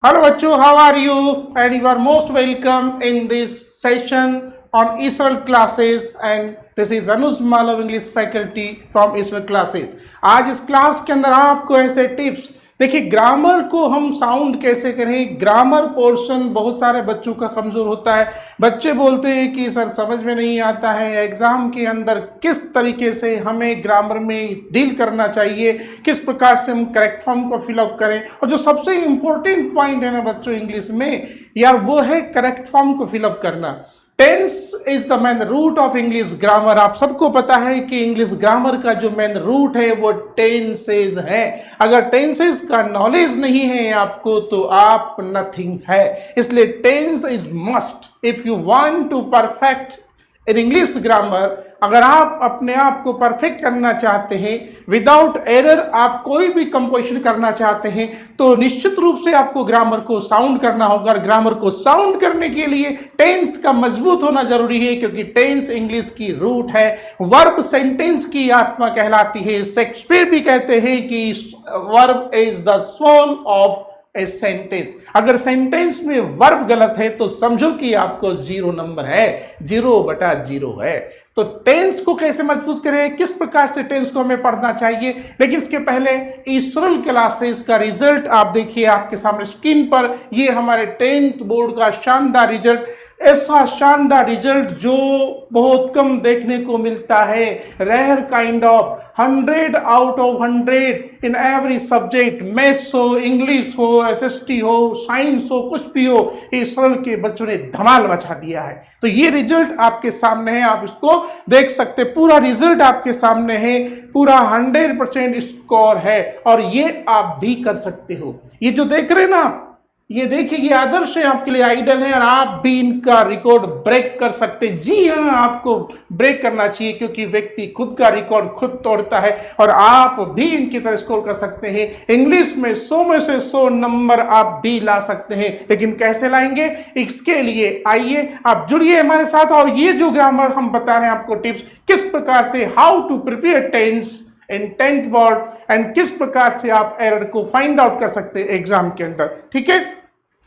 Hello, Bachu, how are you? And you are most welcome in this session on Israel classes. And this is Anuj Malav English faculty from Israel classes. आज इस class के अंदर आपको ऐसे tips देखिए, grammar को हम sound कैसे करें। ग्रामर पोर्शन बहुत सारे बच्चों का कमज़ोर होता है। बच्चे बोलते हैं कि सर समझ में नहीं आता है, एग्ज़ाम के अंदर किस तरीके से हमें ग्रामर में डील करना चाहिए, किस प्रकार से हम करेक्ट फॉर्म को फिलअप करें। और जो सबसे इम्पोर्टेंट पॉइंट है ना बच्चों इंग्लिश में यार, वो है करेक्ट फॉर्म को फिलअप करना। Tense is the main root of English grammar. आप सबको पता है कि इंग्लिश ग्रामर का जो मेन रूट है वो टेंसेज है। अगर टेंसेज का नॉलेज नहीं है आपको तो आप नथिंग है। इसलिए tense is must if you want to perfect in English grammar. अगर आप अपने आप को परफेक्ट करना चाहते हैं, विदाउट एरर आप कोई भी कंपोजिशन करना चाहते हैं, तो निश्चित रूप से आपको ग्रामर को साउंड करना होगा। और ग्रामर को साउंड करने के लिए टेंस का मजबूत होना जरूरी है, क्योंकि टेंस इंग्लिश की रूट है। वर्ब सेंटेंस की आत्मा कहलाती है। शेक्सपियर भी कहते हैं कि verb is the soul of a sentence. अगर सेंटेंस में वर्ब गलत है तो समझो कि आपको 0 नंबर है, 0/0 है। तो टेंस को कैसे मजबूत करें, किस प्रकार से टेंस को हमें पढ़ना चाहिए। लेकिन इसके पहले इसरल क्लासेस का रिजल्ट आप देखिए आपके सामने स्क्रीन पर। ये हमारे 10th बोर्ड का शानदार रिजल्ट, ऐसा शानदार रिजल्ट जो बहुत कम देखने को मिलता है। Rare kind of 100 out of 100 in every subject. Maths हो, इंग्लिश हो, एसएसटी हो, साइंस हो, कुछ भी हो, इसरल के बच्चों ने धमाल मचा दिया है। तो ये रिजल्ट आपके सामने है, आप इसको देख सकते। पूरा रिजल्ट आपके सामने है, पूरा 100% स्कोर है और ये आप भी कर सकते हो। ये जो देख रहे हैं ना, ये देखिए, ये आदर्श है, आपके लिए आइडल है और आप भी इनका रिकॉर्ड ब्रेक कर सकते हैं। जी हाँ, आपको ब्रेक करना चाहिए, क्योंकि व्यक्ति खुद का रिकॉर्ड खुद तोड़ता है और आप भी इनकी तरह स्कोर कर सकते हैं। इंग्लिश में 100 में से 100 नंबर आप भी ला सकते हैं। लेकिन कैसे लाएंगे, इसके लिए आइए आप जुड़िए हमारे साथ। और ये जो ग्रामर हम बता रहे हैं आपको टिप्स, किस प्रकार से how to prepare tense in 10th board and किस प्रकार से आप एरर को फाइंड आउट कर सकते हैं एग्जाम के अंदर। ठीक है,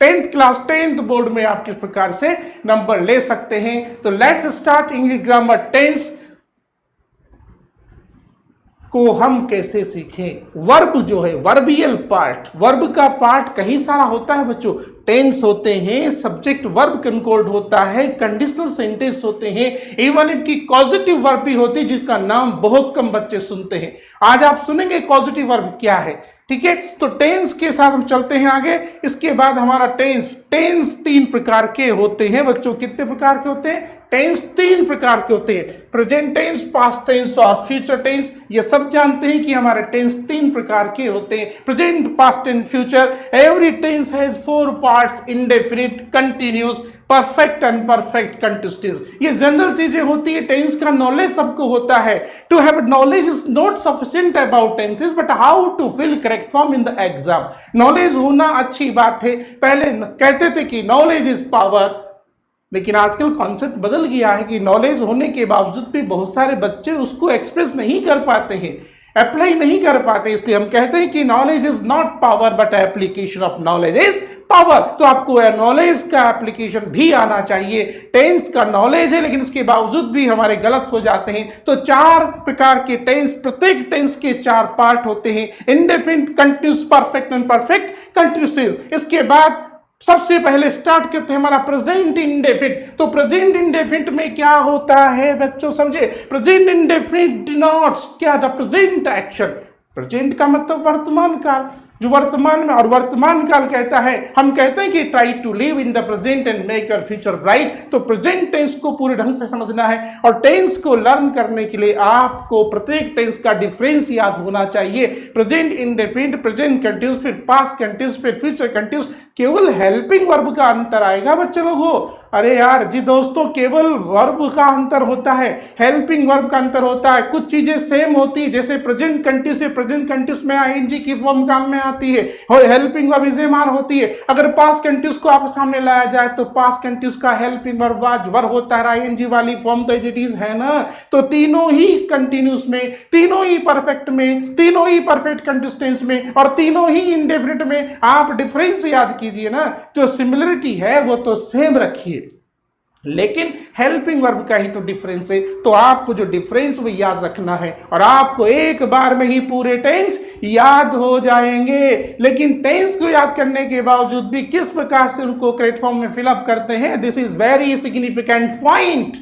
10th क्लास 10th बोर्ड में आप किस प्रकार से नंबर ले सकते हैं। तो let's start English grammar. Tense को हम कैसे सीखें। वर्ब जो है, वर्बियल पार्ट, वर्ब का पार्ट कहीं सारा होता है बच्चों। टेंस होते हैं, सब्जेक्ट वर्ब कंकोर्ड होता है, कंडीशनल सेंटेंस होते हैं, इवन इनकी कॉजेटिव वर्ब भी होती है, जिसका नाम बहुत कम बच्चे सुनते हैं। आज आप सुनेंगे कॉजेटिव वर्ब क्या है। ठीक है, तो टेंस के साथ हम चलते हैं आगे। इसके बाद हमारा टेंस 3 प्रकार के होते हैं बच्चों। कितने प्रकार के होते हैं? टेंस 3 प्रकार के होते हैं। प्रेजेंट टेंस, पास्ट टेंस और फ्यूचर टेंस। ये सब जानते हैं कि हमारे टेंस 3 प्रकार के होते हैं, present, past and future. Every tense has 4 parts: indefinite, continuous, perfect and perfect, continuous. ये जनरल चीजें होती है। टेंस का नॉलेज सबको होता है। To have knowledge is not sufficient about tenses, but how to fill correct form in the exam. Knowledge होना अच्छी बात है। पहले कहते थे कि नॉलेज इज पावर, लेकिन आजकल कॉन्सेप्ट बदल गया है कि नॉलेज होने के बावजूद भी बहुत सारे बच्चे उसको एक्सप्रेस नहीं कर पाते हैं, अप्लाई नहीं कर पाते। इसलिए हम कहते हैं कि knowledge is not power but application of knowledge is power. तो आपको नॉलेज का एप्लीकेशन भी आना चाहिए। टेंस का नॉलेज है, लेकिन इसके बावजूद भी हमारे गलत हो जाते हैं। तो 4 प्रकार के टेंस, प्रत्येक टेंस के 4 पार्ट होते हैं: indefinite, continuous, perfect and perfect, continuous. इसके बाद सबसे पहले स्टार्ट करते हैं हमारा प्रेजेंट इंडेफिनिट। तो प्रेजेंट इंडेफिनिट में क्या होता है बच्चों, समझे। प्रेजेंट इंडेफिनिट डिनोट्स क्या, द प्रेजेंट एक्शन। प्रेजेंट का मतलब वर्तमान काल, जो वर्तमान में, और वर्तमान काल कहता है, हम कहते हैं कि try to live in the present and make your future bright. तो प्रेजेंट टेंस को पूरे ढंग से समझना है। और टेंस को लर्न करने के लिए आपको प्रत्येक टेंस का डिफरेंस याद होना चाहिए। प्रेजेंट इंडेफिनिट, प्रेजेंट कंटिन्यूस, फिर पास्ट कंटिन्यूस, फिर फ्यूचर कंटिन्यूस। केवल हेल्पिंग वर्ब का अंतर आएगा बच्चे लोगों। अरे यार जी दोस्तों, केवल वर्ब का अंतर होता है, हेल्पिंग वर्ब का अंतर होता है। कुछ चीजें सेम होती है, जैसे प्रेजेंट कंटिन्यूस से प्रेजेंट कंटिन्यूस में आईएनजी की फॉर्म काम में आती है और हेल्पिंग वर्ब इजेमार होती है। अगर पास्ट कंटिन्यूस को आप सामने लाया जाए तो पास्ट कंटिन्यूस का हेल्पिंग वर्ब वाज वर होता है, आईएनजी वाली फॉर्म तो एज इट इज है ना। तो तीनों ही कंटिन्यूस में, तीनों ही परफेक्ट में, तीनों ही परफेक्ट कंटिन्यूस टेंस में और तीनों ही इंडेफिनिट में आप डिफरेंस याद कीजिए ना। जो सिमिलरिटी है वो तो सेम रखिए, लेकिन हेल्पिंग वर्ब का ही तो डिफरेंस है। तो आपको जो डिफरेंस वो याद रखना है और आपको एक बार में ही पूरे टेंस याद हो जाएंगे। लेकिन टेंस को याद करने के बावजूद भी किस प्रकार से उनको करेक्ट फॉर्म में फिलअप करते हैं, this is very significant point.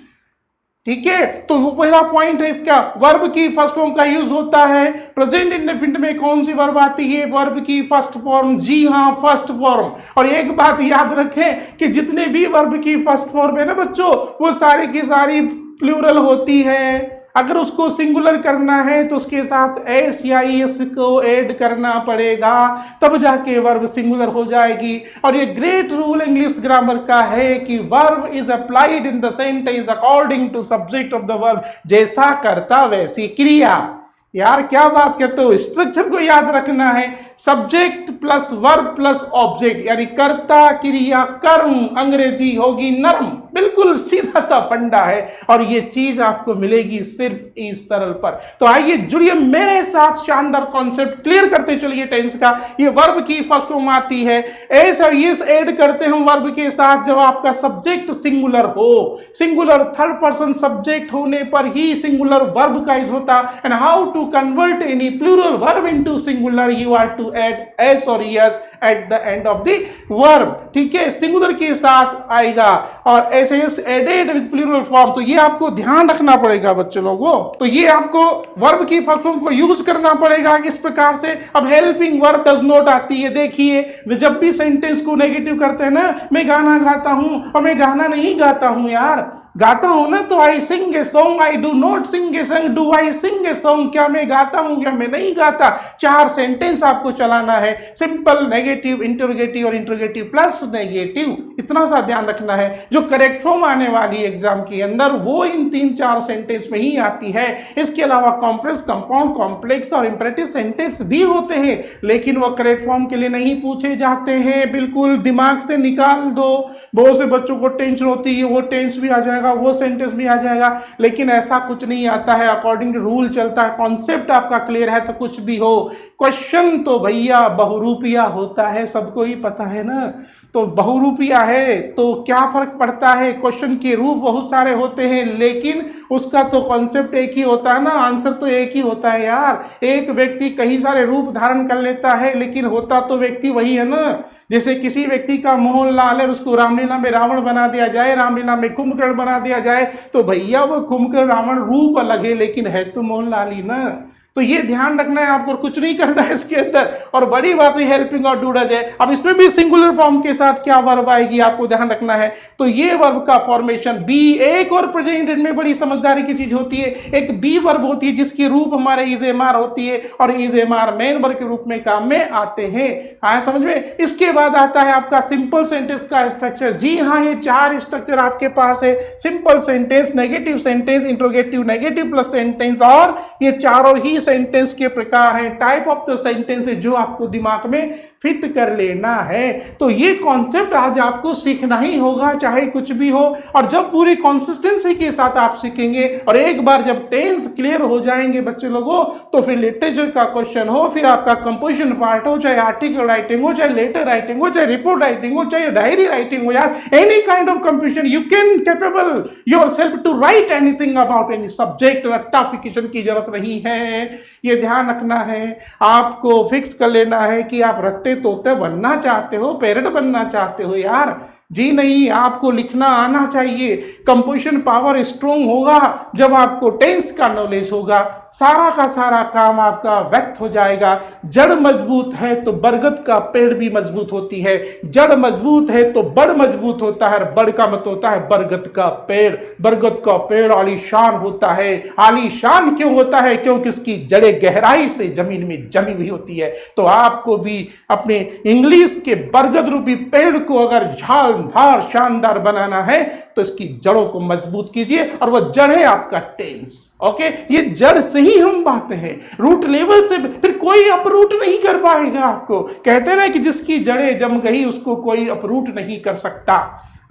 ठीक है, तो वो पहला पॉइंट है इसका, वर्ब की फर्स्ट फॉर्म का यूज होता है। प्रेजेंट इंडेफिनिट में कौन सी वर्ब आती है? वर्ब की फर्स्ट फॉर्म, जी हाँ फर्स्ट फॉर्म। और एक बात याद रखें कि जितने भी वर्ब की फर्स्ट फॉर्म है ना बच्चों, वो सारी की सारी प्लूरल होती है। अगर उसको सिंगुलर करना है तो उसके साथ एस या एस को ऐड करना पड़ेगा, तब जाके वर्ब सिंगुलर हो जाएगी। और ये ग्रेट रूल इंग्लिश ग्रामर का है कि verb is applied in the sentence according to subject of the verb, जैसा करता वैसी क्रिया। यार क्या बात करते हो, स्ट्रक्चर को याद रखना है। Subject plus verb plus object, यानी कर्ता क्रिया कर्म, अंग्रेजी होगी नर्म। बिल्कुल सीधा सा फंडा है और ये चीज आपको मिलेगी सिर्फ इस सरल पर। तो आइए जुड़िए मेरे साथ, शानदार कॉन्सेप्ट क्लियर करते चलिए टेंस का। ये वर्ब की फर्स्ट फॉर्म आती है, एस और यस ऐड करते हैं वर्ब के साथ जब आपका सब्जेक्ट सिंगुलर हो। सिंगुलर थर्ड पर्सन सब्जेक्ट होने पर ही सिंगुलर वर्ब का यूज होता। And how to convert any plural verb into singular, you are to add s or es at the end of the verb। ठीक है, singular के साथ आएगा और S added with plural form. तो ये आपको ध्यान रखना पड़ेगा बच्चे लोगों। तो ये आपको वर्ब की फर्स्ट फॉर्म को यूज करना पड़ेगा किस प्रकार से। अब हेल्पिंग वर्ब डज नॉट आती है। देखिए जब भी सेंटेंस को नेगेटिव करते हैं ना, मैं गाना गाता हूं, और मैं गाना नहीं गाता हूं यार, गाता हूं ना तो I sing a song, I do not sing a song, do I sing a song. क्या मैं गाता हूं, क्या मैं नहीं गाता। चार सेंटेंस आपको चलाना है, सिंपल, नेगेटिव, इंटरोगेटिव और इंटरोगेटिव प्लस नेगेटिव। इतना सा ध्यान रखना है। जो करेक्ट फॉर्म आने वाली एग्जाम के अंदर वो इन 3-4 सेंटेंस में ही आती है। इसके अलावा कॉम्प्लेक्स, कंपाउंड, कॉम्प्लेक्स और इंपरेटिव सेंटेंस भी होते हैं, लेकिन वो करेक्ट फॉर्म के लिए नहीं पूछे जाते हैं। बिल्कुल दिमाग से निकाल दो। बहुत से बच्चों को टेंशन होती है, वो टेंस भी आ जाएगा, वो सेंटेंस भी आ जाएगा, लेकिन ऐसा कुछ नहीं आता है। अकॉर्डिंग टू रूल चलता है। कॉन्सेप्ट आपका क्लियर है तो कुछ भी हो। क्वेश्चन तो भैया बहुरूपिया होता है, सबको ही पता है ना। तो बहुरूपिया है तो क्या फर्क पड़ता है, क्वेश्चन के रूप बहुत सारे होते हैं, लेकिन उसका तो कॉन्सेप्ट एक ही होता है ना, आंसर तो एक ही होता है यार। एक व्यक्ति कई सारे रूप धारण कर लेता है, लेकिन होता तो व्यक्ति वही है ना। जैसे किसी व्यक्ति का मोहन लाल है, उसको रामलीला में रावण बना दिया जाए, रामलीला में कुंभकर्ण बना दिया जाए, तो भैया वो कुंभकर्ण रावण रूप अलग है, लेकिन है तो मोहन लाल ही ना। तो ये ध्यान रखना है आपको, कुछ नहीं करना है इसके अंदर। और बड़ी बात है हेल्पिंग और डू डज है। अब इसमें भी सिंगुलर फॉर्म के साथ क्या वर्ब आएगी आपको ध्यान रखना है। तो ये वर्ब का फॉर्मेशन बी, एक और प्रेजेंट में बड़ी समझदारी की चीज होती है। एक बी वर्ब होती है जिसकी रूप हमारे इज एम आर होती है, और is am are main verb के रूप में काम में आते हैं। आया समझ में। इसके बाद आता है आपका सिंपल सेंटेंस का स्ट्रक्चर। जी हाँ, ये 4 स्ट्रक्चर आपके पास है। Simple sentence, negative sentence, interrogative, negative plus sentence, और ये चारों ही सेंटेंस के प्रकार हैं, टाइप ऑफ द सेंटेंस जो आपको दिमाग में फिट कर लेना है। तो ये कॉन्सेप्ट आज आपको सीखना ही होगा, चाहे कुछ भी हो। और जब पूरी कंसिस्टेंसी के साथ आप सीखेंगे और एक बार जब टेंस क्लियर हो जाएंगे बच्चे लोगों, तो फिर लिटरेचर का क्वेश्चन हो, फिर आपका कंपोजिशन पार्ट हो, चाहे आर्टिकल राइटिंग हो, चाहे लेटर राइटिंग हो, चाहे रिपोर्ट राइटिंग हो, चाहे डायरी राइटिंग हो, यार any kind of composition you can capable yourself to write anything about any subject. रट्टाफिकेशन की जरूरत नहीं है, ये ध्यान रखना है। आपको फिक्स कर लेना है कि आप रट्टे तोते बनना चाहते हो, पेरेट बनना चाहते हो यार। जी नहीं, आपको लिखना आना चाहिए। कंपोजिशन पावर स्ट्रोंग होगा जब आपको टेंस का नॉलेज होगा। सारा का सारा काम आपका व्यक्त हो जाएगा। जड़ मजबूत है तो बरगद का पेड़ भी मजबूत होती है, जड़ मजबूत है तो बड़ मजबूत होता है, बड़ का मतलब होता है बरगद का पेड़। बरगद का पेड़ आलीशान होता है। आलीशान क्यों होता है? क्योंकि उसकी जड़ें गहराई से जमीन में जमी हुई होती है। तो आपको भी अपने इंग्लिश के बरगद रूपी पेड़ को अगर झालदार शानदार बनाना है तो इसकी जड़ों को मजबूत कीजिए, और वह जड़ है आपका टेंस। ओके, ये जड़ से ही हम बातें हैं, रूट लेवल से फिर कोई अपरूट नहीं कर पाएगा आपको। कहते ना कि जिसकी जड़ें जम गई उसको कोई अपरूट नहीं कर सकता।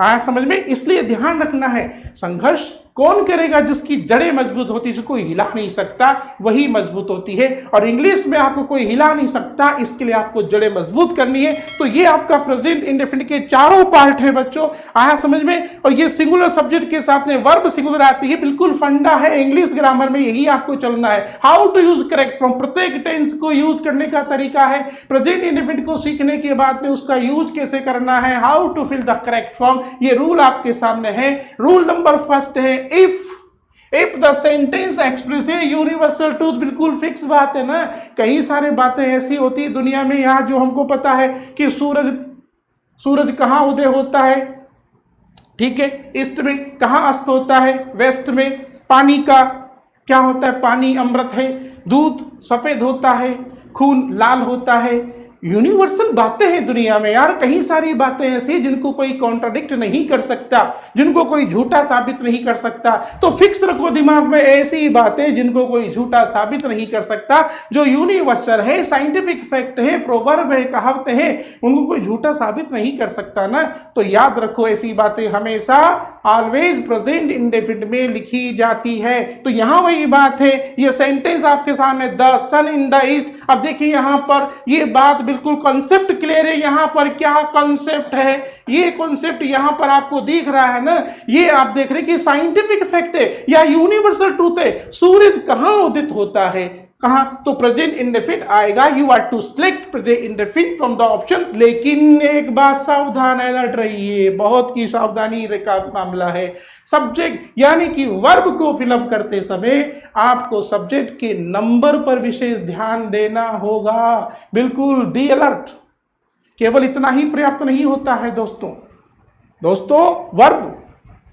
आया समझ में? इसलिए ध्यान रखना है, संघर्ष कौन करेगा? जिसकी जड़ें मजबूत होती है, जिसको कोई हिला नहीं सकता, वही मजबूत होती है। और इंग्लिश में आपको कोई हिला नहीं सकता, इसके लिए आपको जड़ें मजबूत करनी है। तो ये आपका प्रेजेंट इंडेफिनिट के चारों पार्ट है बच्चों। आया समझ में? और ये सिंगुलर सब्जेक्ट के साथ में वर्ब सिंगुलर आती है, बिल्कुल फंडा है इंग्लिश ग्रामर में, यही आपको चलना है। How to use correct form, प्रत्येक टेंस को यूज करने का तरीका है। प्रेजेंट इंडेफिनिट को सीखने के बाद में उसका यूज कैसे करना है, how to fill the correct form, ये रूल आपके सामने है। रूल नंबर फर्स्ट है, इफ द सेंटेंस एक्सप्रेस है यूनिवर्सल ट्रूथ। बिल्कुल फिक्स बात है ना। कई सारे बातें ऐसी होती है दुनिया में, यहाँ जो हमको पता है कि सूरज कहाँ उदय होता है, ठीक है, ईस्ट में, कहाँ अस्त होता है, वेस्ट में। पानी का क्या होता है? पानी अमृत है। दूध सफेद होता है, खून लाल होता है। यूनिवर्सल बातें हैं दुनिया में यार, कई सारी बातें ऐसी जिनको कोई कॉन्ट्राडिक्ट नहीं कर सकता, जिनको कोई झूठा साबित नहीं कर सकता। तो फिक्स रखो दिमाग में ऐसी बातें जिनको कोई झूठा साबित नहीं कर सकता, जो यूनिवर्सल है, साइंटिफिक फैक्ट है, प्रोवर्ब है, कहावतें हैं, उनको कोई झूठा साबित नहीं कर सकता ना। तो याद रखो ऐसी बातें हमेशा ऑलवेज प्रेजेंट इंडेफिनिट में लिखी जाती है। तो यहां वही बात है, ये सेंटेंस आपके सामने, the sun in the east. अब देखिए यहां पर ये बात बिल्कुल कॉन्सेप्ट क्लियर है। यहां पर क्या कॉन्सेप्ट है, ये कॉन्सेप्ट यहां पर आपको दिख रहा है ना, ये आप देख रहे हैं कि साइंटिफिक फैक्ट है या यूनिवर्सल ट्रूथ है। सूरज कहां उदित होता है, कहां? तो प्रेजेंट इंडेफिनिट आएगा। You are to select present indefinite from the option. लेकिन एक बात सावधान, अलर्ट रहिए, बहुत की सावधानी का मामला है। सब्जेक्ट यानी कि वर्ब को फिलअप करते समय आपको सब्जेक्ट के नंबर पर विशेष ध्यान देना होगा। बिल्कुल बी अलर्ट। केवल इतना ही पर्याप्त नहीं होता है दोस्तों, वर्ब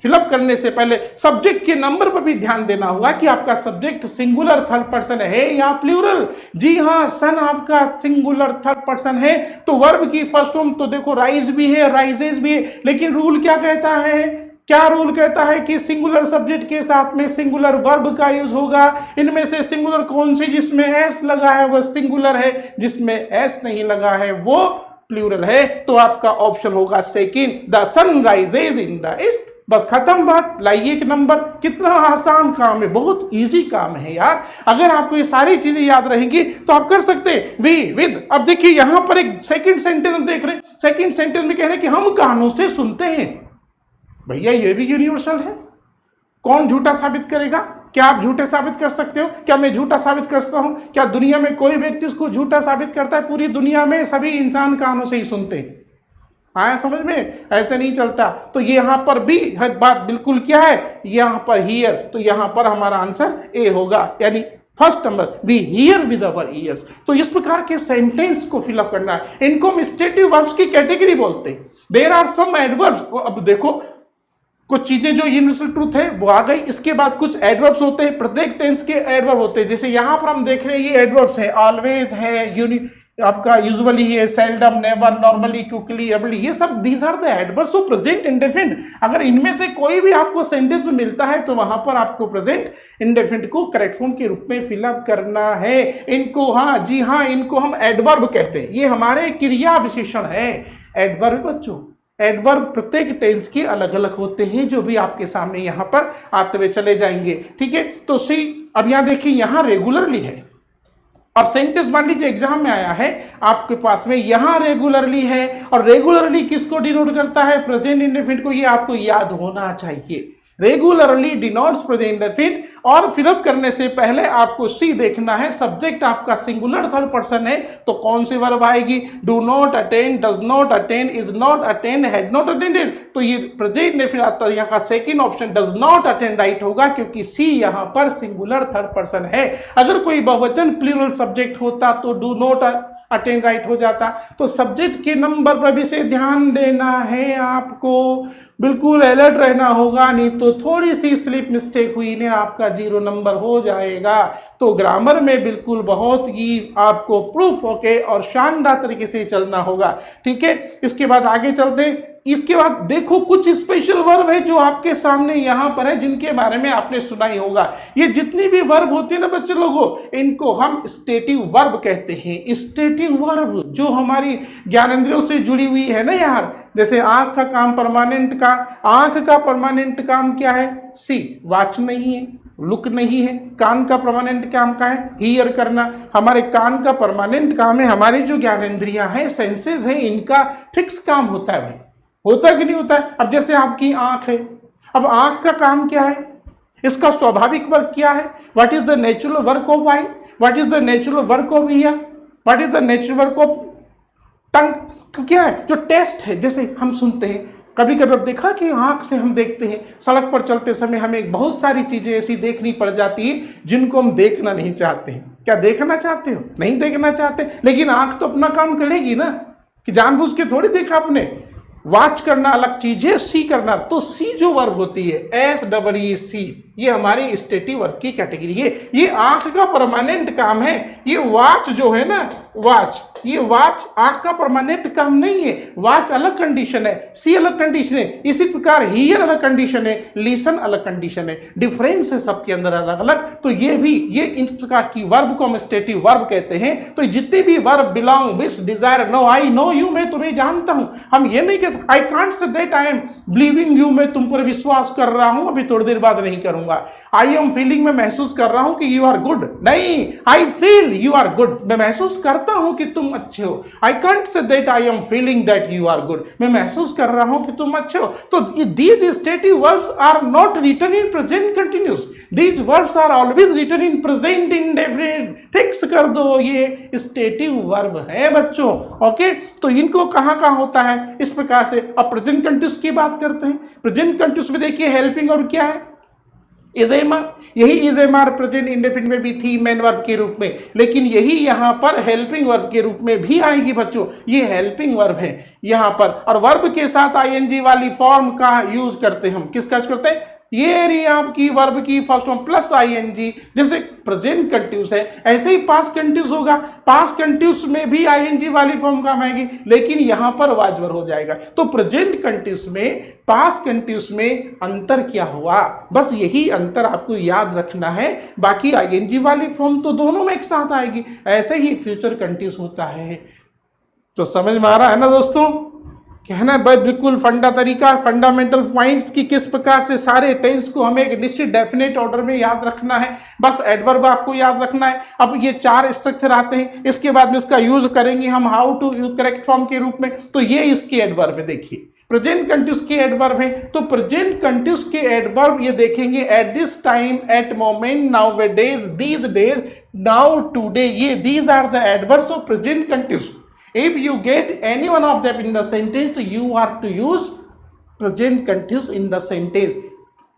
फिलअप करने से पहले सब्जेक्ट के नंबर पर भी ध्यान देना होगा कि आपका सब्जेक्ट सिंगुलर थर्ड पर्सन है या प्लूरल। जी हाँ, सन आपका सिंगुलर थर्ड पर्सन है, तो वर्ब की फर्स्ट फॉर्म तो देखो राइज भी है, राइजेज भी है। लेकिन रूल क्या कहता है? क्या रूल कहता है कि सिंगुलर सब्जेक्ट के साथ में सिंगुलर वर्ब का यूज होगा। इनमें से सिंगुलर कौन सी? जिसमें एस लगा है वह सिंगुलर है, जिसमें एस नहीं लगा है वो प्लूरल है। तो आपका ऑप्शन होगा second, the sun rises in the east. बस खत्म बात। लाइए एक नंबर। कितना आसान काम है, बहुत इजी काम है यार। अगर आपको ये सारी चीजें याद रहेंगी तो आप कर सकते हैं। We with. अब देखिए यहां पर एक सेकंड सेंटेंस हम देख रहे हैं। सेकंड सेंटेंस में कह रहे हैं कि हम कानों से सुनते हैं। भैया ये भी यूनिवर्सल है, कौन झूठा साबित करेगा? क्या आप झूठे साबित कर सकते हो? क्या मैं झूठा साबित कर सकता हूं? क्या दुनिया में कोई व्यक्ति इसको झूठा साबित करता है? पूरी दुनिया में सभी इंसान कानों से ही सुनते हैं। आया समझ में? ऐसे नहीं चलता। तो यहां पर भी हर बात बिल्कुल क्या है, यहां पर हियर, तो यहां पर हमारा आंसर ए होगा, यानी first number we hear with our ears. तो इस प्रकार के सेंटेंस को फिलअप करना है। इनको हम स्टेटिव वर्ब्स की कैटेगरी बोलते हैं। There are some adverbs. अब देखो कुछ चीजें जो यूनिवर्सल ट्रूथ है वो आ गई, इसके बाद कुछ एडवर्ब्स होते हैं, प्रत्येक टेंस के एडवर्ब होते हैं। जैसे यहां पर हम देख रहे हैं ये एडवर्ब्स है, ऑलवेज है, आपका यूजुअली है, seldom, never, normally, quickly, ably, ये सब these are the adverbs of present indefinite. अगर इनमें से कोई भी आपको सेंटेंस में मिलता है तो वहां पर आपको प्रेजेंट इंडेफिनिट को करेक्ट फॉर्म के रूप में फिलअप करना है। इनको, हाँ जी हाँ, इनको हम एडवर्ब कहते हैं। ये हमारे क्रिया विशेषण है एडवर्ब बच्चों। एडवर्ब प्रत्येक टेंस के अलग अलग होते हैं, जो भी आपके सामने यहां पर आते हुए चले जाएंगे। ठीक है, तो सी अब यहां देखिए यहां रेगुलरली है। अब सेंटेंस मान लीजिए एग्जाम में आया है आपके पास में, यहां रेगुलरली है, और रेगुलरली किसको डिनोट करता है? प्रेजेंट इंडेफिनिट को। ये आपको याद होना चाहिए। Regularly denotes present indefinite. और फिलअप करने से पहले आपको सी देखना है, सब्जेक्ट आपका सिंगुलर थर्ड पर्सन है तो कौन सी वर्ब आएगी, do not attend, does not attend, is not attend, had not attended, तो ये प्रेजेंट इंडेफिनिट आता है। यहाँ का second option does not attend right होगा क्योंकि सी यहाँ पर सिंगुलर थर्ड पर्सन है। अगर कोई बहुवचन प्लूरल सब्जेक्ट होता तो डू नॉट अटेंड राइट हो जाता। तो सब्जेक्ट के नंबर पर भी से ध्यान देना है आपको, बिल्कुल अलर्ट रहना होगा, नहीं तो थोड़ी सी स्लिप मिस्टेक हुई ने आपका 0 नंबर हो जाएगा। तो ग्रामर में बिल्कुल बहुत ही आपको प्रूफ होके और शानदार तरीके से चलना होगा, ठीक है। इसके बाद आगे चलते हैं। इसके बाद देखो कुछ स्पेशल वर्ब है जो आपके सामने यहां पर है, जिनके बारे में आपने सुना ही होगा। ये जितनी भी वर्ब होती है ना बच्चे लोगों, इनको हम स्टेटिव वर्ब कहते हैं। स्टेटिव वर्ब जो हमारी ज्ञानेंद्रियों से जुड़ी हुई है ना यार, जैसे आंख का काम परमानेंट का, आंख का परमानेंट काम क्या है, सी, वॉच नहीं है, लुक नहीं है। कान का परमानेंट काम क्या है, हियर करना। हमारे कान का परमानेंट काम है, हमारी जो ज्ञानेंद्रियां हैं, सेंसेस हैं, इनका फिक्स काम होता है भाई, होता है कि नहीं होता है। अब जैसे आपकी आंख है, अब आंख का काम क्या है, इसका स्वाभाविक वर्क क्या है, what is the natural work of I, what is the natural work of year, what is the natural work of tongue, क्या है जो टेस्ट है। जैसे हम सुनते हैं कभी कभी, अब देखा कि आंख से हम देखते हैं, सड़क पर चलते समय हमें बहुत सारी चीजें ऐसी देखनी पड़ जाती है जिनको हम देखना नहीं चाहते हैं। क्या देखना चाहते हो, नहीं देखना चाहते, लेकिन आंख तो अपना काम करेगी ना, कि जानबूझ के थोड़ी देखा आपने। वॉच करना अलग चीज है, सी करना। तो सी जो वर्ब होती है, SEE, ये हमारी स्टेटिव वर्ब की कैटेगरी है। ये आंख का परमानेंट काम है। ये वॉच जो है ना, वॉच, ये वॉच आंख का परमानेंट काम नहीं है। वॉच अलग कंडीशन है, सी अलग कंडीशन है। इसी प्रकार हियर अलग कंडीशन है, लिसन अलग कंडीशन है। डिफरेंस है सबके अंदर अलग अलग। तो ये भी, ये इस प्रकार की वर्ब को हम स्टेटिव वर्ब कहते हैं। तो जितने भी verb belong, wish, desire, know, I know you, मैं तुम्हें जानता हूं, हम ये नहीं कह सकते I can't say that I am believing you, मैं तुम पर विश्वास कर रहा हूं, अभी थोड़ी देर बाद नहीं करूंगा। आई एम फीलिंग, मैं महसूस कर रहा हूं कि यू आर गुड, नहीं, I feel you are good, मैं महसूस करता हूं कि तुम अच्छे हो। I can't say that I am feeling that you are good, मैं महसूस कर रहा हूं कि तुम अच्छे हो। तो these stative verbs are not written in present continuous, these verbs are always written in present indefinite. Fix कर दो, ये स्टेटिव वर्ब है बच्चों, ओके। तो इनको कहां कहां होता है इस प्रकार से। अब प्रेजेंट कंटिन्यूस की बात करते हैं। प्रेजेंट कंटिन्यूस में देखिए हेल्पिंग वर्ब क्या है, इजेमा। यही इजेमा प्रेजेंट इंडेफिनिट में भी थी मेन वर्ब के रूप में, लेकिन यही यहां पर हेल्पिंग वर्ब के रूप में भी आएगी बच्चों। ये हेल्पिंग वर्ब है यहां पर, और वर्ब के साथ आईएनजी वाली फॉर्म का यूज करते हैं हम। किसका यूज करते हैं, ये रही आपकी वर्ब की फर्स्ट फॉर्म प्लस आईएनजी। जैसे प्रेजेंट कंटिन्यूस है, ऐसे ही पास्ट कंटिन्यूस होगा। पास्ट कंटिन्यूस में भी आईएनजी वाली फॉर्म काम आएगी, लेकिन यहां पर वाजवर हो जाएगा। तो प्रेजेंट कंटिन्यूस में, पास्ट कंटिन्यूस में अंतर क्या हुआ, बस यही अंतर आपको याद रखना है। बाकी आईएनजी वाली फॉर्म तो दोनों में एक साथ आएगी। ऐसे ही फ्यूचर कंटिन्यूस होता है। तो समझ में आ रहा है ना दोस्तों, कहना है भाई बिल्कुल फंडा तरीका, फंडामेंटल पॉइंट्स की किस प्रकार से सारे टेंस को हमें एक निश्चित डेफिनेट ऑर्डर में याद रखना है। बस एडवर्ब आपको याद रखना है। अब ये 4 स्ट्रक्चर आते हैं, इसके बाद में इसका यूज करेंगे हम हाउ टू करेक्ट फॉर्म के रूप में। तो ये इसके एडवर्ब है, देखिए प्रेजेंट कंटिन्यूस के एडवर्ब है। तो प्रेजेंट कंटिन्यूस के एडवर्ब ये देखेंगे, at this time, at moment, now days, these days, now today, ये these are the adverbs of present continuous. If you get any one of them in the sentence, you are to use present continuous in the sentence.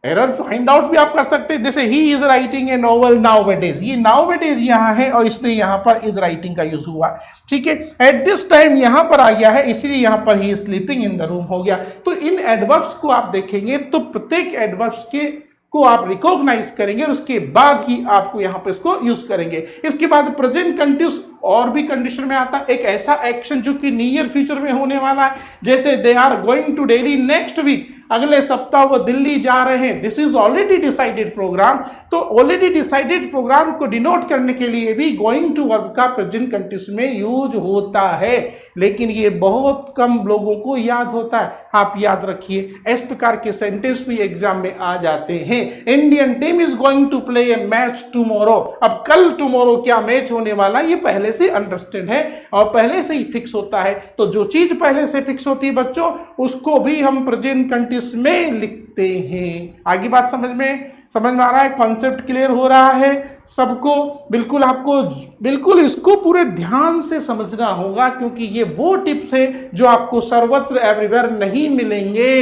Error find out भी आप कर सकते हैं, जैसे he is writing a novel nowadays, ये nowadays यहाँ है और इसलिए यहाँ पर इज राइटिंग का यूज हुआ, ठीक है। एट दिस टाइम यहाँ पर आ गया है, इसलिए यहाँ पर ही स्लीपिंग इन द रूम हो गया। तो इन एडवर्ब्स को आप देखेंगे तो प्रत्येक एडवर्ब्स के को आप रिकॉग्नाइज करेंगे और उसके बाद ही आपको यहाँ पर इसको यूज करेंगे। इसके बाद प्रेजेंट कंटिन्यूस और भी कंडीशन में आता है, एक ऐसा एक्शन जो कि नियर फ्यूचर में होने वाला है, जैसे they are going to Delhi next week, अगले सप्ताह वो दिल्ली जा रहे हैं। This is already decided programme. तो ऑलरेडी डिसाइडेड प्रोग्राम को डिनोट करने के लिए भी गोइंग टू वर्ब का प्रेजेंट कंटिन्यूस में यूज होता है, लेकिन ये बहुत कम लोगों को याद होता है। आप याद रखिए, इस प्रकार के सेंटेंस भी एग्जाम में आ जाते हैं। Indian team is going to play a match tomorrow. अब कल टुमारो क्या मैच होने वाला, ये पहले से अंडरस्टैंड है और पहले से ही फिक्स होता है। तो जो चीज पहले से फिक्स होती है बच्चों, उसको भी हम प्रेजेंट कंटिन्यूस में लिखते देखते हैं। आगे बात समझ में आ रहा है, कॉन्सेप्ट क्लियर हो रहा है सबको? बिल्कुल आपको बिल्कुल इसको पूरे ध्यान से समझना होगा, क्योंकि ये वो टिप्स है जो आपको सर्वत्र एवरीवेयर नहीं मिलेंगे।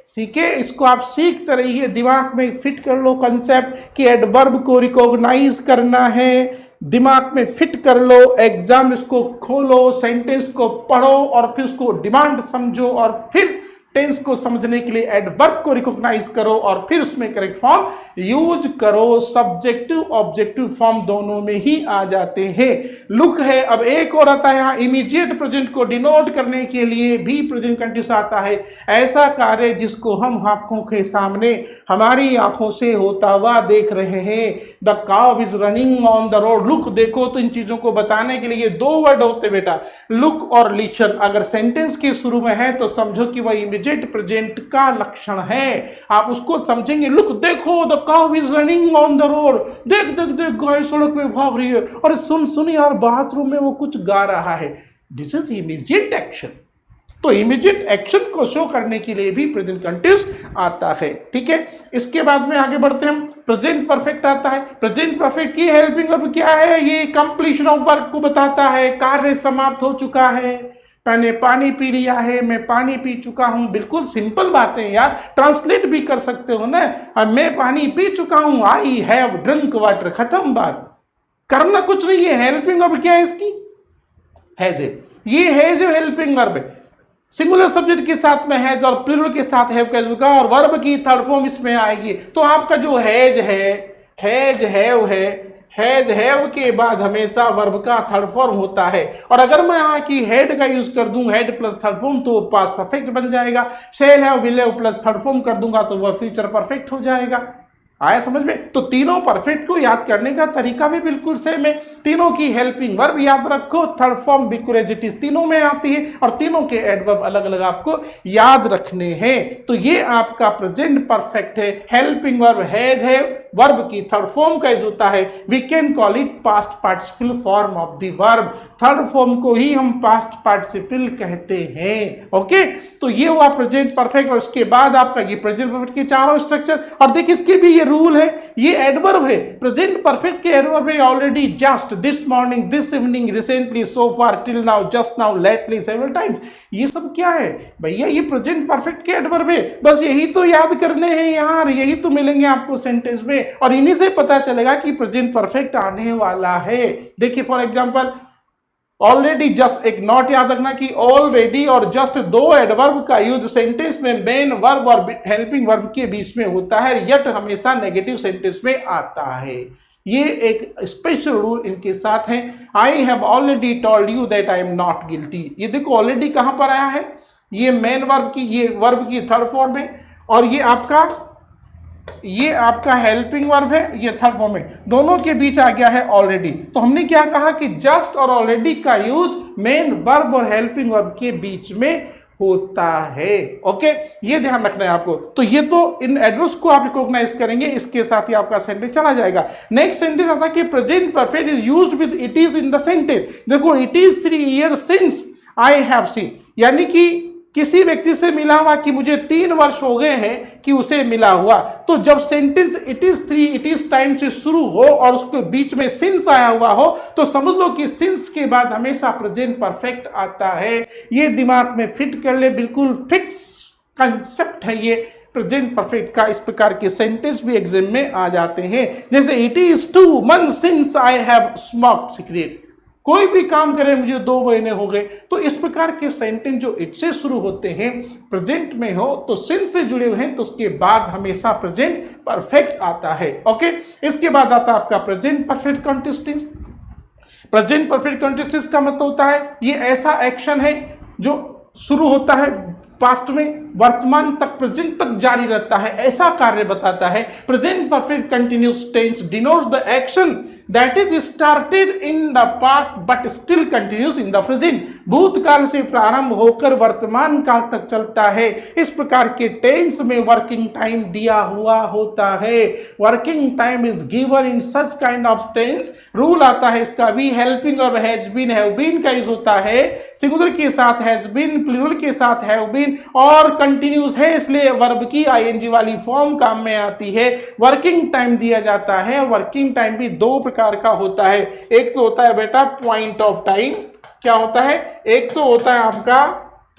सीखे, इसको आप सीखते रहिए, दिमाग में फिट कर लो कंसेप्ट कि एडवर्ब को रिकॉग्नाइज करना है, दिमाग में फिट कर लो, एग्जाम इसको खोलो, सेंटेंस को पढ़ो और फिर उसको डिमांड समझो और फिर टेंस को समझने के लिए एडवर्ब को रिकॉग्नाइज करो और फिर उसमें करेक्ट फॉर्म यूज करो। सब्जेक्टिव ऑब्जेक्टिव फॉर्म दोनों में ही आ जाते हैं। लुक है, अब एक और आता है यहाँ, इमीडिएट प्रेजेंट को डिनोट करने के लिए भी प्रेजेंट कंटिन्यूअस आता है। ऐसा कार्य जिसको हम आंखों के सामने हमारी आंखों से होता हुआ देख रहे हैं। द काव is running on the road. Look देखो, तो इन चीजों को बताने के लिए दो वर्ड होते बेटा, लुक और लिसन। अगर सेंटेंस के शुरू में है तो समझो कि वह इमीडिएट प्रेजेंट का लक्षण है, आप उसको समझेंगे। लुक देखो, द काव is running on the road. देख देख देख, गाय सड़क पे भाग रही है। और सुन यार, बाथरूम में वो कुछ गा रहा है। This is immediate action. तो इमीडिएट एक्शन को शो करने के लिए भी प्रेजेंट कंटिन्यूअस आता है। ठीक है, इसके बाद में आगे बढ़ते हैं, प्रेजेंट परफेक्ट आता है। प्रेजेंट परफेक्ट की हेल्पिंग वर्ब क्या है? ये कंप्लीशन ऑफ वर्क को बताता है, कार्य समाप्त हो चुका है। मैंने पानी पी लिया है, मैं पानी पी चुका हूं। बिल्कुल सिंपल बातें यार, ट्रांसलेट भी कर सकते हो ना। मैं पानी पी चुका हूं, आई हैव ड्रंक वाटर, खत्म बात। करना कुछ नहीं है। हेल्पिंग वर्ब क्या है इसकी? Has a. ये हैज ए हेल्पिंग वर्ब है। सिंगुलर सब्जेक्ट के साथ में हैज और प्लूरल के साथ हैव का जुगा और वर्ब की थर्ड फॉर्म इसमें आएगी। तो आपका जो हैज है, हैज हैव है, हैज हैव के बाद हमेशा वर्ब का थर्ड फॉर्म होता है। और अगर मैं यहाँ की हेड का यूज कर दूं, हेड प्लस थर्ड फॉर्म, तो पास्ट परफेक्ट बन जाएगा। Shall have will have plus third form कर दूंगा तो वह फ्यूचर परफेक्ट हो जाएगा। आया समझ में? तो तीनों परफेक्ट को याद करने का तरीका भी बिल्कुल सेम है। तीनों की हेल्पिंग वर्ब याद रखो, थर्ड फॉर्म बिल्कुल एज इट इज तीनों में आती है और तीनों के एडवर्ब अलग अलग आपको याद रखने हैं। तो ये आपका प्रेजेंट परफेक्ट है। हेल्पिंग वर्ब हैज है, वर्ब की थर्ड फॉर्म का यूज होता है। We can call it past participle form of the verb. Third form को ही हम पास्ट पार्टिसिपल कहते हैं। ओके, तो ये हुआ प्रेजेंट परफेक्ट। और उसके बाद आपका ये प्रेजेंट परफेक्ट के चारों स्ट्रक्चर। और देखिए इसके भी ये रूल है, ये एडवर्ब है। प्रेजेंट परफेक्ट के एडवर्ब है already, just, this morning, this evening, recently, so far, till now, just now, lately, several times. ये सब क्या है भैया? ये प्रेजेंट परफेक्ट के एडवर्ब है। बस यही तो याद करने हैं यार, यही तो मिलेंगे आपको सेंटेंस में और इन्हीं से पता चलेगा कि प्रेजेंट परफेक्ट आने वाला है। देखिए फॉर एग्जांपल, ऑलरेडी, जस्ट, एक नॉट याद रखना कि ऑलरेडी और जस्ट दो एडवर्ब का यूज सेंटेंस में मेन वर्ब और हेल्पिंग वर्ब के बीच में होता है, यट हमेशा नेगेटिव सेंटेंस में आता है। ये एक स्पेशल रूल इनके साथ है। I have already told you that I am not guilty. ये देखो ऑलरेडी कहां पर आया है? ये मेन वर्ब की, ये वर्ब की थर्ड फॉर्म है और ये आपका हेल्पिंग वर्ब है, ये थर्ड फॉर्म है। दोनों के बीच आ गया है ऑलरेडी। तो हमने क्या कहा कि जस्ट और ऑलरेडी का यूज मेन वर्ब और हेल्पिंग वर्ब के बीच में होता है। ओके, ये ध्यान रखना है आपको। तो ये तो इन एडवर्ब्स को आप रिकॉग्नाइज करेंगे, इसके साथ ही आपका सेंटेंस चला जाएगा। नेक्स्ट सेंटेंस आता है कि present perfect is used with it is in the sentence. देखो, it is 3 years since I have seen, यानी कि किसी व्यक्ति से मिला हुआ कि मुझे 3 वर्ष हो गए हैं कि उसे मिला हुआ। तो जब सेंटेंस इट इज टाइम से शुरू हो और उसके बीच में सिंस आया हुआ हो तो समझ लो कि सिंस के बाद हमेशा प्रेजेंट परफेक्ट आता है। ये दिमाग में फिट कर ले, बिल्कुल फिक्स कंसेप्ट है ये प्रेजेंट परफेक्ट का। इस प्रकार के सेंटेंस भी एग्जाम में आ जाते हैं, जैसे it is 2 months since I have smoked cigarette. कोई भी काम करे मुझे 2 महीने हो गए। तो इस प्रकार के सेंटेंस जो इट से शुरू होते हैं, प्रेजेंट में हो तो सिंस से जुड़े हुए हैं, तो उसके बाद हमेशा प्रेजेंट परफेक्ट आता है। ओके, इसके बाद आता है आपका present perfect continuous. Present perfect continuous का मतलब होता है ये ऐसा एक्शन है जो शुरू होता है पास्ट में, वर्तमान तक, प्रेजेंट तक जारी रहता है, ऐसा कार्य बताता है। Present perfect continuous tense denotes the action that is started in the past but still continues in the present. भूतकाल से प्रारंभ होकर वर्तमान काल तक चलता है। इस प्रकार के टेंस में वर्किंग टाइम दिया हुआ होता है। Working time is given in such kind of tense. Rule आता है इसका भी, हेल्पिंग और हैज बीन हैव बीन का यूज होता है, सिंगुलर के साथ हैज बीन, प्लूरल के साथ हैव बीन, और कंटिन्यूस है इसलिए वर्ब की आईएनजी वाली फॉर्म काम में आती है। वर्किंग टाइम दिया जाता है। वर्किंग टाइम भी दो प्रकार का होता है। एक तो होता है बेटा पॉइंट ऑफ टाइम। क्या होता है? एक तो होता है आपका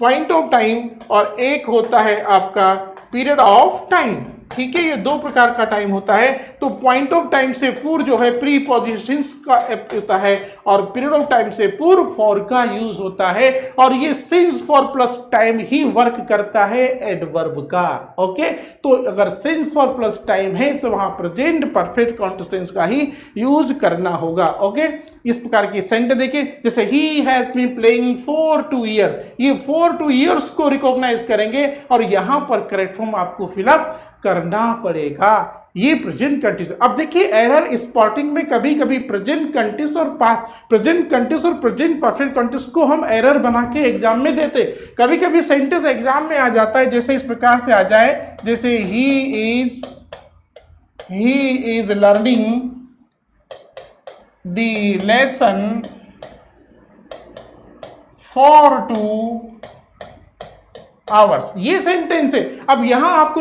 पॉइंट ऑफ टाइम और एक होता है आपका पीरियड ऑफ टाइम। ठीक है, ये दो प्रकार का टाइम होता है। तो पॉइंट ऑफ टाइम से पूर्व जो है प्रीपोजिशंस का होता है और पीरियड ऑफ टाइम से पूर्व फॉर का यूज होता है, और ये since for plus time he work करता है एडवर्ब का। ओके, तो अगर सिंस फॉर प्लस टाइम है तो वहां प्रेजेंट परफेक्ट कॉन्टिन्यूअस का ही यूज करना होगा। ओके, इस प्रकार की सेंटेंस देखिए, जैसे ही has been playing for 2 years, ये फॉर 2 years को रिकॉग्नाइज करेंगे और यहां पर करेक्ट फॉर्म आपको फिलअप करना पड़ेगा। ये प्रेजेंट कंटिन्यूअस। अब देखिए एरर स्पॉटिंग में कभी कभी प्रेजेंट कंटिन्यूअस और पास्ट, प्रेजेंट कंटिन्यूअस और प्रेजेंट परफेक्ट कंटिन्यूअस को हम एरर बना के एग्जाम में देते। कभी कभी सेंटेंस एग्जाम में आ जाता है, जैसे इस प्रकार से आ जाए, जैसे he is learning the lesson for 2 hours। ये सेंटेंस है। अब यहां आपको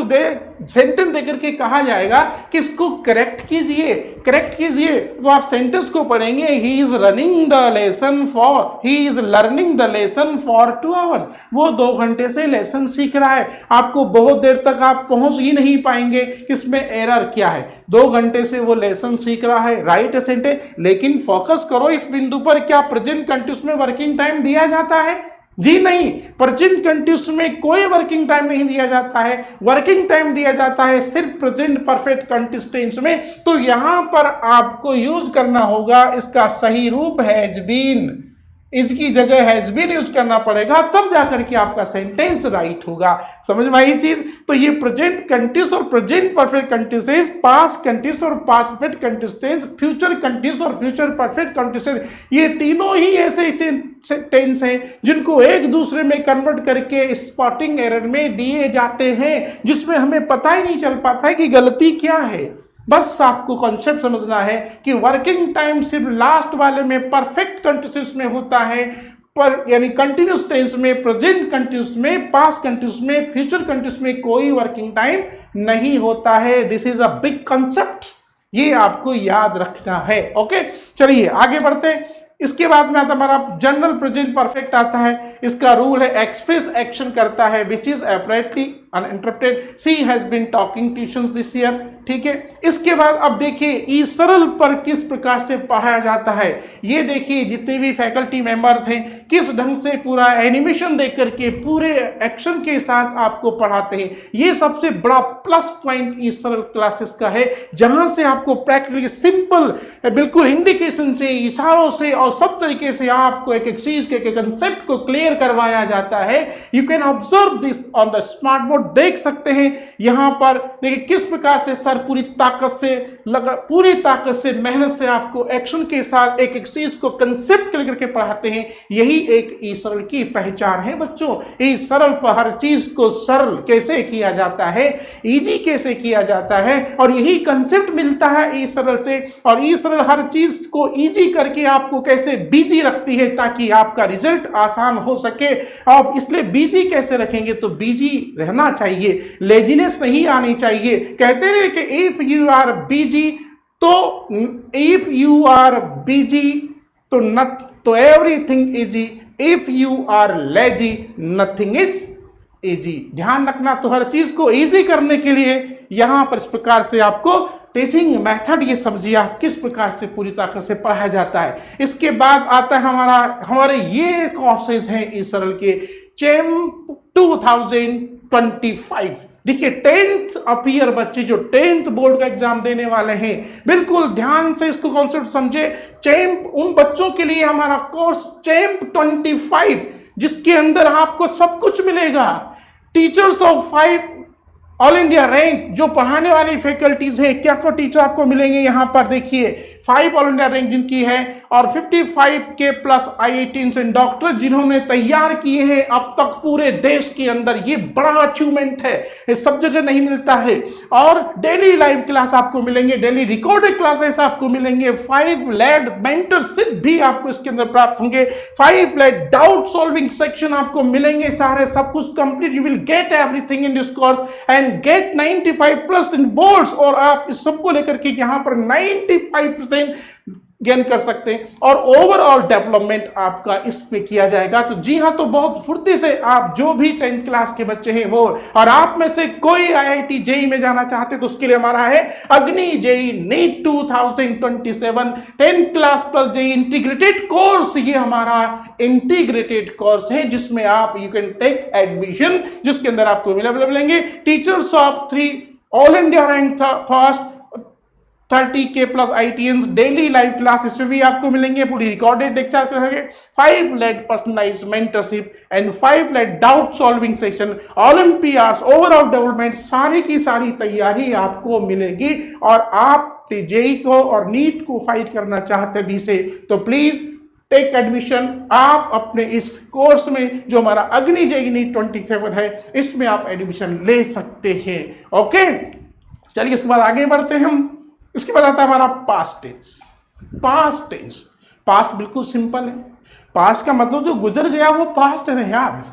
सेंटेंस देकर के कहा जाएगा कि इसको करेक्ट कीजिए, करेक्ट कीजिए। तो आप सेंटेंस को पढ़ेंगे, he is running the lesson for, he is learning the lesson for 2 hours। वो 2 घंटे से लेसन सीख रहा है। आपको बहुत देर तक आप पहुंच ही नहीं पाएंगे इसमें एरर क्या है। 2 घंटे से वो लेसन सीख रहा है, राइट सेंटेंस। लेकिन फोकस करो इस बिंदु पर, क्या प्रेजेंट कंटिन्यूअस में वर्किंग टाइम दिया जाता है? जी नहीं, प्रेजेंट कंटिन्यूअस में कोई वर्किंग टाइम नहीं दिया जाता है। वर्किंग टाइम दिया जाता है सिर्फ प्रेजेंट परफेक्ट कंटिन्यूअस टेंस में। तो यहां पर आपको यूज करना होगा इसका सही रूप हैज बीन। इसकी जगह हैज बीन यूज करना पड़ेगा, तब जाकर के आपका सेंटेंस राइट होगा। समझ में आई चीज? तो ये प्रेजेंट कंटिन्यूअस और present perfect continuous, past continuous और past perfect continuous, future continuous और फ्यूचर परफेक्ट कंटिन्यूअस, ये तीनों ही ऐसे टेंस हैं जिनको एक दूसरे में कन्वर्ट करके स्पॉटिंग एरर में दिए जाते हैं, जिसमें हमें पता ही नहीं चल पाता है कि गलती क्या है। बस आपको कॉन्सेप्ट समझना है कि वर्किंग टाइम सिर्फ लास्ट वाले में परफेक्ट कंटिन्यूअस में होता है, पर यानी कंटिन्यूअस टेंस में, प्रेजेंट कंटिन्यूअस में, पास्ट कंटिन्यूअस में, फ्यूचर कंटिन्यूअस में कोई वर्किंग टाइम नहीं होता है। This is a big concept, ये आपको याद रखना है। ओके, चलिए आगे बढ़ते हैं। इसके बाद में आता हमारा जनरल प्रेजेंट परफेक्ट आता है। इसका रूल है एक्सप्रेस एक्शन करता है which is apparently uninterrupted. She has been talking tuitions this year. ठीक है, इसके बाद अब देखिए ई सरल पर किस प्रकार से पढ़ाया जाता है। ये देखिए जितने भी फैकल्टी मेंबर्स हैं किस ढंग से पूरा एनिमेशन देख करके पूरे एक्शन के साथ आपको पढ़ाते हैं। ये सबसे बड़ा प्लस पॉइंट ई सरल क्लासेस का है, जहां से आपको प्रैक्टिकली सिंपल बिल्कुल इंडिकेशन से, इशारों से और सब तरीके से आपको एक चीज के कंसेप्ट को क्लियर करवाया जाता है। You can observe this on the smart board. देख सकते हैं यहां पर देखिए किस प्रकार से सर पूरी ताकत से मेहनत से आपको एक्शन के साथ एक चीज को कंसेप्ट क्लियर करके पढ़ाते हैं। यही एक ई सरल की पहचान है बच्चों। ई सरल पर हर चीज को सरल कैसे किया जाता है, इजी कैसे किया जाता है, और यही कंसेप्ट मिलता है ई सरल से। और ई सरल हर चीज को इजी करके आपको कैसे बिजी रखती है ताकि आपका रिजल्ट आसान हो सके। आप इसलिए बिजी कैसे रखेंगे, तो बिजी रहना चाहिए, लेजीनेस नहीं आनी चाहिए। कहते हैं कि इफ यू आर बिजी तो everything easy, if you are lazy nothing is easy. ध्यान रखना, तो हर चीज को इजी करने के लिए यहां पर इस प्रकार से आपको टीचिंग मेथड ये समझिए आप किस प्रकार से पूरी ताकत से पढ़ाया जाता है। इसके बाद आता है हमारे ये कोर्सेज हैं इस सरल के चैम्प 2025। देखिए 10th अपीयर बच्चे जो 10th बोर्ड का एग्जाम देने वाले हैं, बिल्कुल ध्यान से इसको कॉन्सेप्ट समझे। चैम्प उन बच्चों के लिए हमारा कोर्स चैम्प 25, जिसके अंदर आपको सब कुछ मिलेगा। Teachers of 5 all India rank जो पढ़ाने वाली फैकल्टीज है, क्या को टीचर आपको मिलेंगे यहाँ पर देखिए। 5 ऑल इंडिया रैंक जिनकी है और 55K plus IITs and doctor जिन्होंने तैयार किए हैं अब तक पूरे देश के अंदर, ये बड़ा अचीवमेंट है, ये सब जगह नहीं मिलता है। और डेली लाइव क्लास आपको मिलेंगे, डेली रिकॉर्डेड क्लासेस आपको मिलेंगे, 5 लेड मेंटरशिप भी आपको इसके अंदर प्राप्त होंगे, 5 लेड डाउट सॉल्विंग सेक्शन आपको मिलेंगे, सारे सब कुछ complete, you will get everything in this course and get 95+ in boards. और आप इस सबको लेकर के यहां पर 95% गेन कर सकते हैं और ओवरऑल डेवलपमेंट आपका इसमें किया जाएगा। तो जी हाँ, तो बहुत फुर्ती से आप जो भी 10th क्लास के बच्चे हैं वो, और आप में से कोई IIT JEE में जाना चाहते तो उसके लिए हमारा है Agni JEE NEET 2027 10th class plus JEE integrated course. ये हमारा इंटीग्रेटेड कोर्स है जिसमें आप यू कैन टेक एडमिशन, जिसके अंदर आपको मिलेंगे teachers of 3 all India rank first, 30K plus IITians, daily live class इसमें भी आपको मिलेंगे, पूरी रिकॉर्डेड लेक्चर करेंगे, 5 लेड पर्सनलाइज्ड मेंटरशिप एंड 5 लेड doubt solving section, olympiads, overall development, सारी की सारी तैयारी आपको मिलेगी। और आप JEE को और नीट को फाइट करना चाहते भी से तो प्लीज टेक एडमिशन। आप अपने इस कोर्स में जो हमारा अग्नि JEE नीट 27 है इसमें आप एडमिशन ले सकते हैं। ओके, चलिए इसके बाद आगे बढ़ते हैं हम। इसके बाद आता है हमारा past tense. Past tense, past बिल्कुल सिंपल है। पास्ट का मतलब जो गुजर गया वो पास्ट है ना यार।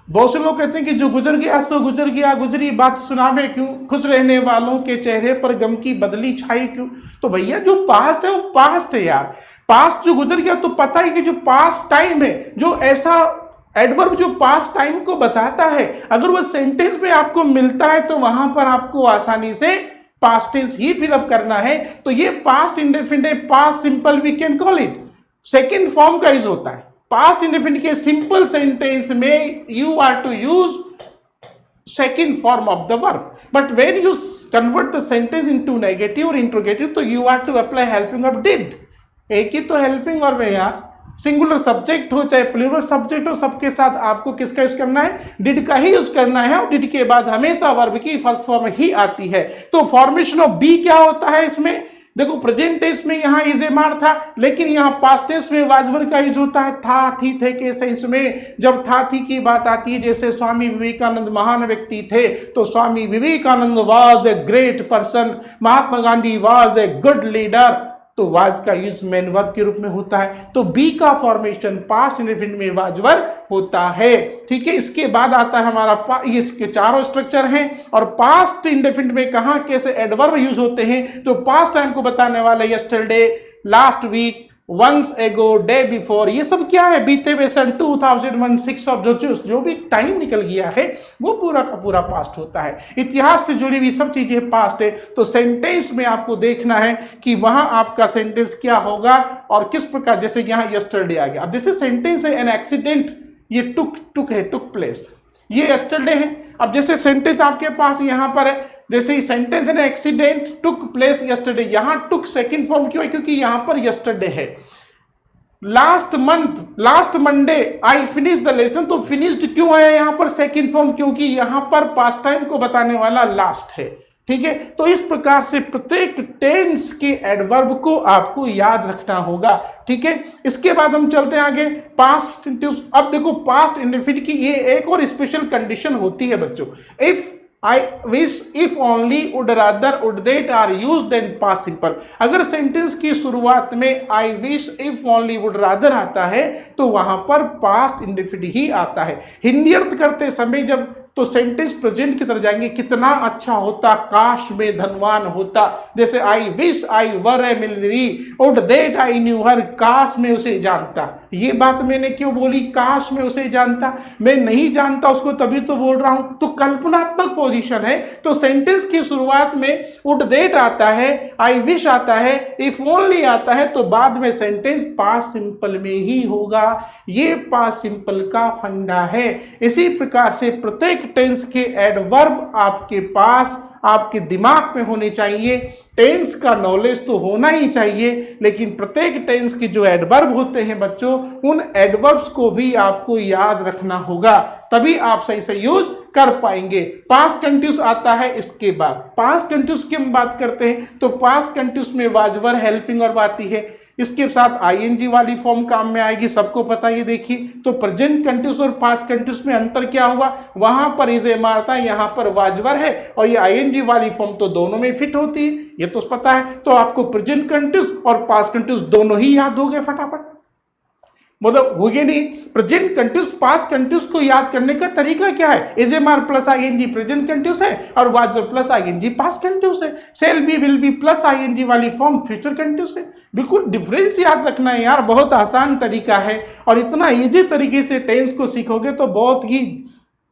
बहुत से लोग कहते हैं कि जो गुजर गया सो गुजर गया, गुजरी बात सुनावे क्यों, खुश रहने वालों के चेहरे पर गम की बदली छाई क्यों। तो भैया जो पास्ट है वो पास्ट है यार। पास्ट जो गुजर गया तो पता ही कि जो पास्ट टाइम है, जो ऐसा एडवर्ब जो पास्ट टाइम को बताता है, अगर वो सेंटेंस में आपको मिलता है तो वहां पर आपको आसानी से पास्ट टेंस ही फिलअप करना है। तो ये past indefinite, past simple we can call it, second form का यूज होता है। पास्ट इंडेफिनिट के सिंपल सेंटेंस में you are to use second form of the verb, but when you convert the sentence into negative और interrogative तो you are to apply helping of did. एक ही तो हेल्पिंग वर्ब है यार, singular subject हो चाहे प्लूरल सब्जेक्ट हो, सबके साथ आपको किसका यूज करना है, डिड का ही यूज करना है। और डिड के बाद हमेशा वर्ब की फर्स्ट फॉर्म ही आती है। तो फॉर्मेशन ऑफ बी क्या होता है इसमें, देखो प्रेजेंट टेंस में यहाँ इज ए मार था, लेकिन यहाँ पास्ट टेंस में वाज वर्ब का यूज होता है था थी थे के सेंस में। जब था थी की बात आती है, जैसे स्वामी विवेकानंद महान व्यक्ति थे तो Swami Vivekananda was a great person, Mahatma Gandhi was a good leader, तो वाज का यूज मेन वर्ब के रूप में होता है। तो बी का फॉर्मेशन पास्ट इंडेफिनिट में वाज वर्ब होता है। ठीक है, इसके बाद आता है हमारा ये इसके चारों स्ट्रक्चर हैं। और पास्ट इंडेफिनिट में कहां कैसे एडवर्ब यूज होते हैं, जो पास्ट टाइम को बताने वाले यस्टरडे, लास्ट वीक, वंस एगो, डे बिफोर, ये सब क्या है, बीते हुए सन 2001 6 ऑफ जो भी टाइम निकल गया है वो पूरा का पूरा पास्ट होता है। इतिहास से जुड़ी हुई सब चीजें पास्ट है। तो सेंटेंस में आपको देखना है कि वहां आपका सेंटेंस क्या होगा और किस प्रकार, जैसे यहां यस्टरडे आ गया। अब जैसे सेंटेंस है एन एक्सीडेंट, ये टुक है, टुक प्लेस, ये यस्टरडे है। अब जैसे सेंटेंस आपके पास यहां पर है, जैसे ही सेंटेंस है ना एक्सीडेंट टुक प्लेस यस्टरडे, यहां टुक सेकंड फॉर्म क्यों है, क्योंकि यहां पर यस्टरडे है। Last month, last Monday I finish the lesson, तो फिनिश्ड क्यों आया यहां पर सेकंड फॉर्म, क्योंकि यहां पर पास्ट टाइम को बताने वाला लास्ट है। ठीक है, तो इस प्रकार से प्रत्येक टेंस के एडवर्ब को आपको याद रखना होगा। ठीक है, इसके बाद हम चलते हैं आगे पास्ट। अब देखो पास्ट इंडेफिनिट की ये एक और स्पेशल कंडीशन होती है बच्चों, if I wish, if only, would rather, would that are used in past simple। अगर सेंटेंस की शुरुआत में I wish, if only, would rather आता है तो वहां पर पास्ट इंडेफिनिट ही आता है। हिंदी अर्थ करते समय जब तो सेंटेंस प्रेजेंट की तरफ जाएंगे, कितना अच्छा होता काश में धनवान होता, जैसे I wish I were a millionaire, would that I knew her, काश में उसे जानता। ये बात मैंने क्यों बोली, काश में उसे जानता, मैं नहीं जानता उसको तभी तो बोल रहा हूं। तो कल्पनात्मक पोजीशन है। तो सेंटेंस की शुरुआत में वुड दैट आता है, आई विश आता है, इफ ओनली आता है, तो बाद में सेंटेंस पास्ट सिंपल में ही होगा। ये पास्ट सिंपल का फंडा है। इसी प्रकार से प्रत्येक टेंस के एडवर्ब आपके पास आपके दिमाग में होने चाहिए। टेंस का नॉलेज तो होना ही चाहिए, लेकिन प्रत्येक टेंस के जो एडवर्ब होते हैं बच्चों, उन एडवर्ब्स को भी आपको याद रखना होगा, तभी आप सही से यूज कर पाएंगे। पास्ट कंटिन्यूस आता है इसके बाद। पास्ट कंटिन्यूस की हम बात करते हैं तो पास्ट कंटिन्यूस में वाज वर, हेल्पिंग वर्ब आती है, इसके साथ आईएनजी वाली फॉर्म काम में आएगी, सबको पता है। ये देखिए, तो प्रेजेंट कंटिन्यूस और पास्ट कंटिन्यूस में अंतर क्या हुआ, वहां पर इज एम आता है, यहां पर वाज वर है, और ये आईएनजी वाली फॉर्म तो दोनों में फिट होती है, ये तो पता है। तो आपको प्रेजेंट कंटिन्यूस और पास्ट कंटिन्यूस दोनों ही याद हो गए फटाफट, मतलब हो गया नहीं। प्रेजेंट कंटिन्यूस पास्ट कंटिन्यूस को याद करने का तरीका क्या है, is am are plus ING present continuous है और was were plus ING past continuous है। Shall be will be plus ING वाली फॉर्म फ्यूचर कंटिन्यूस है। बिल्कुल डिफरेंस याद रखना है यार, बहुत आसान तरीका है, और इतना इजी तरीके से टेंस को सीखोगे तो बहुत ही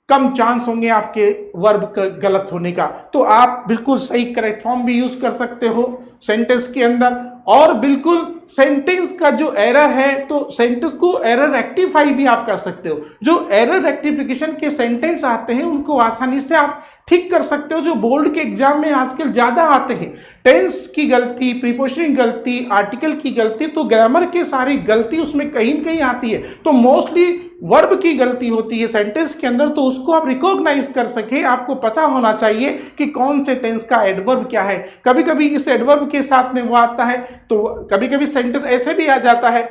कम चांस होंगे आपके वर्ब का गलत होने का। तो आप बिल्कुल सही करेक्ट फॉर्म भी यूज कर सकते हो सेंटेंस के अंदर, और बिल्कुल सेंटेंस का जो एरर है तो सेंटेंस को एरर रेक्टिफाई भी आप कर सकते हो। जो एरर रेक्टिफिकेशन के सेंटेंस आते हैं उनको आसानी से आप ठीक कर सकते हो, जो बोर्ड के एग्जाम में आजकल ज्यादा आते हैं। टेंस की गलती, प्रीपोजिशन की गलती, आर्टिकल की गलती, तो ग्रामर की सारी गलती उसमें कहीं न कहीं आती है। तो मोस्टली वर्ब की गलती होती है सेंटेंस के अंदर, तो उसको आप रिकॉग्नाइज कर सके, आपको पता होना चाहिए कि कौन से टेंस का एडवर्ब क्या है। कभी कभी इस एडवर्ब के साथ में वो आता है, तो कभी कभी सेंटेंस ऐसे भी आ जाता है,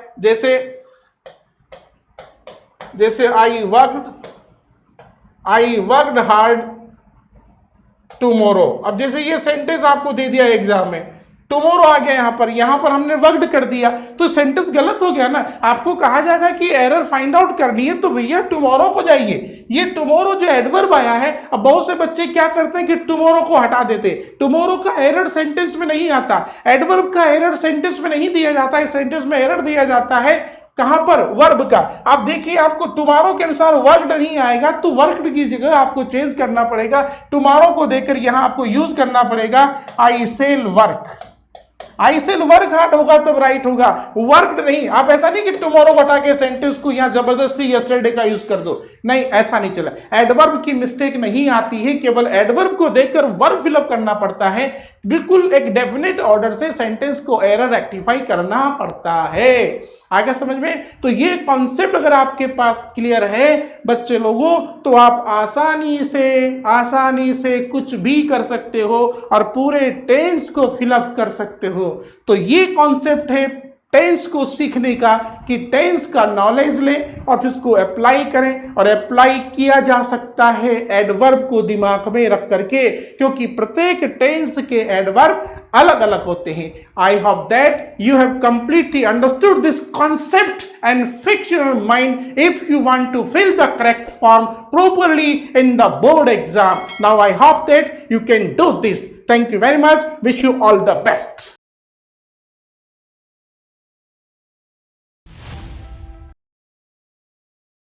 जैसे आई वर्कड हार्ड टुमारो। अब जैसे ये सेंटेंस आपको दे दिया एग्जाम में, टुमारो आ गया, यहां पर हमने वर्कड कर दिया, तो सेंटेंस गलत हो गया ना। आपको कहा जाएगा कि एरर फाइंड आउट करनी है, तो भैया टुमारो को जाइए। ये टुमारो जो एडवर्ब आया है, अब बहुत से बच्चे क्या करते हैं कि टुमारो को हटा देते। टुमारो का एरर सेंटेंस में नहीं आता, एडवर्ब का एरर सेंटेंस में नहीं दिया जाता है, सेंटेंस में एरर दिया जाता है कहां पर, वर्ब का। आप देखिए, आपको टुमारो के अनुसार वर्कड नहीं आएगा, तो वर्कड की जगह आपको चेंज करना पड़ेगा, टुमारो को देकर यहां आपको यूज करना पड़ेगा आई सेल वर्क। आई सेल वर्क हार्ड होगा तब राइट होगा, वर्कड नहीं। आप ऐसा नहीं कि टुमारो हटा के सेंटेंस को यहां जबरदस्ती यस्टरडे का यूज कर दो, नहीं, ऐसा नहीं चला। एडवर्ब की मिस्टेक नहीं आती है, केवल एडवर्ब को देखकर वर्ब फिलअप करना पड़ता है। बिल्कुल एक डेफिनेट ऑर्डर से सेंटेंस को एरर रेक्टिफाई करना पड़ता है। आगे समझ में? तो ये कॉन्सेप्ट अगर आपके पास क्लियर है बच्चे लोगों, तो आप आसानी से कुछ भी कर सकते हो और पूरे टेंस को फिलअप कर सकते हो। तो ये कॉन्सेप्ट है टेंस को सीखने का, कि टेंस का नॉलेज लें और फिर उसको अप्लाई करें, और अप्लाई किया जा सकता है एडवर्ब को दिमाग में रख करके, क्योंकि प्रत्येक टेंस के एडवर्ब अलग अलग होते हैं। I hope that you have completely understood this concept and fix your mind if you want to fill the correct form properly in the board exam. Now I hope that you can do this. Thank you very much. Wish you all the best.